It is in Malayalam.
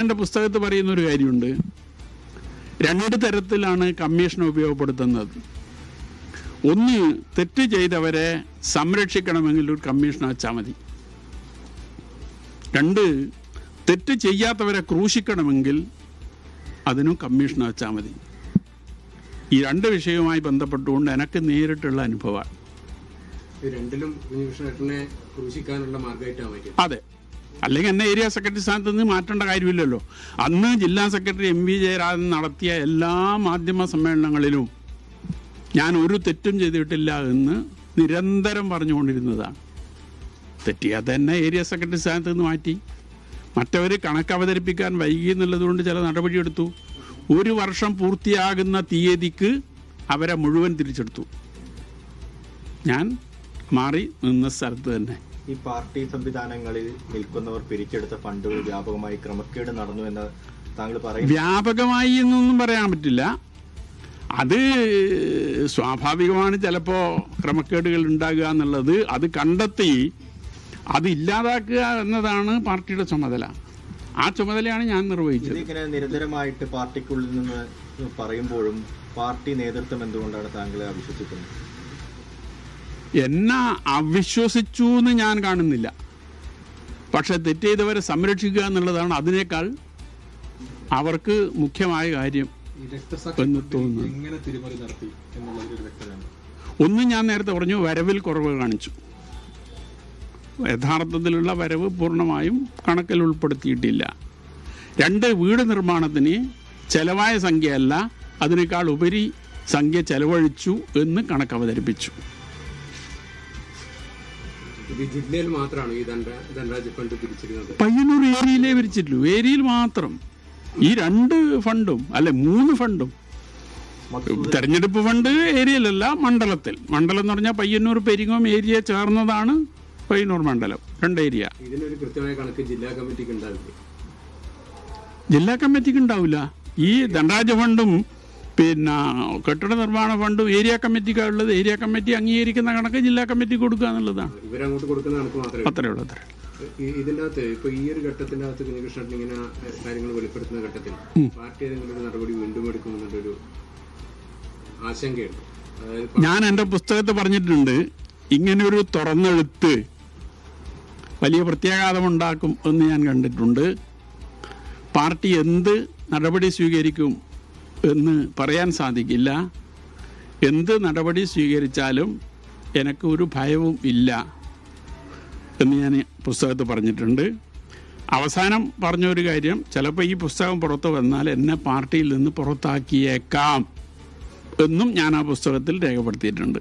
എൻ്റെ പുസ്തകത്തിൽ പറയുന്നൊരു കാര്യമുണ്ട്. 2 തരത്തിലാണ് കമ്മീഷൻ ഉപയോഗപ്പെടുത്തുന്നത്. ഒന്ന്, തെറ്റ് ചെയ്തവരെ സംരക്ഷിക്കണമെങ്കിൽ ഒരു കമ്മീഷൻ വെച്ചാൽ മതി. 2, തെറ്റ് ചെയ്യാത്തവരെ ക്രൂശിക്കണമെങ്കിൽ അതിനും കമ്മീഷൻ വെച്ചാൽ മതി. ഈ 2 വിഷയവുമായി ബന്ധപ്പെട്ടുകൊണ്ട് എനിക്ക് നേരിട്ടുള്ള അനുഭവമാണ്. അതെ, അല്ലെങ്കിൽ എന്നെ ഏരിയ സെക്രട്ടറി സ്ഥാനത്ത് നിന്ന് മാറ്റേണ്ട കാര്യമില്ലല്ലോ. അന്ന് ജില്ലാ സെക്രട്ടറി MV ജയരാജൻ നടത്തിയ എല്ലാ മാധ്യമ സമ്മേളനങ്ങളിലും ഞാൻ ഒരു തെറ്റും ചെയ്തിട്ടില്ല എന്ന് നിരന്തരം പറഞ്ഞുകൊണ്ടിരുന്നതാണ്. തെറ്റിയാത്ത എന്നെ ഏരിയ സെക്രട്ടറി സ്ഥാനത്ത് നിന്ന് മാറ്റി. മറ്റവർ കണക്ക് അവതരിപ്പിക്കാൻ വൈകി എന്നുള്ളതുകൊണ്ട് ചില നടപടിയെടുത്തു. 1 വർഷം പൂർത്തിയാകുന്ന തീയതിക്ക് അവരെ മുഴുവൻ തിരിച്ചെടുത്തു. ഞാൻ മാറി നിന്ന സ്ഥലത്ത് തന്നെ. ഈ പാർട്ടി സംവിധാനങ്ങളിൽ നിൽക്കുന്നവർ പിരിച്ചെടുത്ത ഫണ്ടുകൾ വ്യാപകമായി ക്രമക്കേട് നടന്നു എന്ന് താങ്കൾ പറയും. വ്യാപകമായി എന്നൊന്നും പറയാൻ പറ്റില്ല. അത് സ്വാഭാവികമാണ്. ചിലപ്പോൾ ക്രമക്കേടുകൾ ഉണ്ടാകുക എന്നുള്ളത് അത് കണ്ടെത്തി അത് ഇല്ലാതാക്കുക എന്നതാണ് പാർട്ടിയുടെ ചുമതല. ആ ചുമതലയാണ് ഞാൻ നിർവഹിച്ചത്. ഇതിങ്ങനെ നിരന്തരമായിട്ട് പാർട്ടിക്കുള്ളിൽ നിന്ന് പറയുമ്പോഴും പാർട്ടി നേതൃത്വം എന്തുകൊണ്ടാണ് താങ്കളെ അവിശ്വസിക്കുന്നത്? എന്നെ അവിശ്വസിച്ചു എന്ന് ഞാൻ കാണുന്നില്ല. പക്ഷെ തെറ്റ് ചെയ്തവരെ സംരക്ഷിക്കുക എന്നുള്ളതാണ് അതിനേക്കാൾ അവർക്ക് മുഖ്യമായ കാര്യം എന്ന് തോന്നുന്നു. ഒന്ന്, ഞാൻ നേരത്തെ പറഞ്ഞു, വരവിൽ കുറവ് കാണിച്ചു. യഥാർത്ഥത്തിലുള്ള വരവ് പൂർണ്ണമായും കണക്കിൽ ഉൾപ്പെടുത്തിയിട്ടില്ല. 2, വീട് നിർമ്മാണത്തിന് ചെലവായ സംഖ്യയല്ല, അതിനേക്കാൾ ഉപരി സംഖ്യ ചെലവഴിച്ചു എന്ന് കണക്ക് അവതരിപ്പിച്ചു. ജില്ലയിൽ മാത്രമാണ് ഈ ധനരാജ് ഫണ്ട് പിരിച്ചിരുന്നത്. പയ്യന്നൂർ ഏരിയയിലേ പിരിച്ചിട്ടുള്ളൂ. ഏരിയയിൽ മാത്രം ഈ 2 ഫണ്ടും, അല്ലെ 3 ഫണ്ടും. തെരഞ്ഞെടുപ്പ് ഫണ്ട് ഏരിയയിലല്ല, മണ്ഡലത്തിൽ. മണ്ഡലം എന്ന് പറഞ്ഞാൽ പയ്യന്നൂർ പെരിങ്ങോം ഏരിയ ചേർന്നതാണ് പയ്യന്നൂർ മണ്ഡലം. 2 ഏരിയ. ഇതിനൊരു കൃത്യമായ കണക്ക് ജില്ലാ കമ്മിറ്റിക്ക് ഉണ്ടാവില്ല. ജില്ലാ കമ്മിറ്റിക്ക് ഉണ്ടാവില്ല. ഈ ധനരാജ് ഫണ്ടും പിന്നെ കെട്ടിട നിർമ്മാണ ഫണ്ടും ഏരിയ കമ്മിറ്റിക്കുള്ളത്. ഏരിയ കമ്മിറ്റി അംഗീകരിക്കുന്ന കണക്ക് ജില്ലാ കമ്മിറ്റി കൊടുക്കുക എന്നുള്ളതാണ്. ഇവരങ്ങോട്ട് കൊടുക്കുന്ന കണക്ക് മാത്രമേ അത്രേ ഉള്ളൂ. ഇതിൻ്റെ അകത്ത് ഇപ്പൊ ഈ ഒരു ഘട്ടത്തിന്റെ അകത്ത് കുഞ്ഞികൃഷ്ണൻ ഇങ്ങനെ കാര്യങ്ങൾ വെളിപ്പെടുത്തുന്ന ഘട്ടത്തിൽ പാർട്ടി ഏതെങ്കിലും ഒരു നടപടി വീണ്ടും എടുക്കുമെന്നുള്ളൊരു ആശങ്കയുണ്ട്. ഞാൻ എൻ്റെ പുസ്തകത്തിൽ പറഞ്ഞിട്ടുണ്ട്, ഇങ്ങനൊരു തുറന്നെഴുത്ത് വലിയ പ്രത്യാഘാതമുണ്ടാക്കും എന്ന് ഞാൻ കണ്ടിട്ടുണ്ട്. പാർട്ടി എന്ത് നടപടി സ്വീകരിക്കും എന്ന് പറയാൻ സാധിക്കില്ല. എന്ത് നടപടി സ്വീകരിച്ചാലും എനിക്ക് ഒരു ഭയവും ഇല്ല എന്ന് ഞാൻ പുസ്തകത്തിൽ പറഞ്ഞിട്ടുണ്ട്. അവസാനം പറഞ്ഞൊരു കാര്യം, ചിലപ്പോൾ ഈ പുസ്തകം പുറത്തു വന്നാൽ എന്നെ പാർട്ടിയിൽ നിന്ന് പുറത്താക്കിയേക്കാം എന്നും ഞാൻ ആ പുസ്തകത്തിൽ രേഖപ്പെടുത്തിയിട്ടുണ്ട്.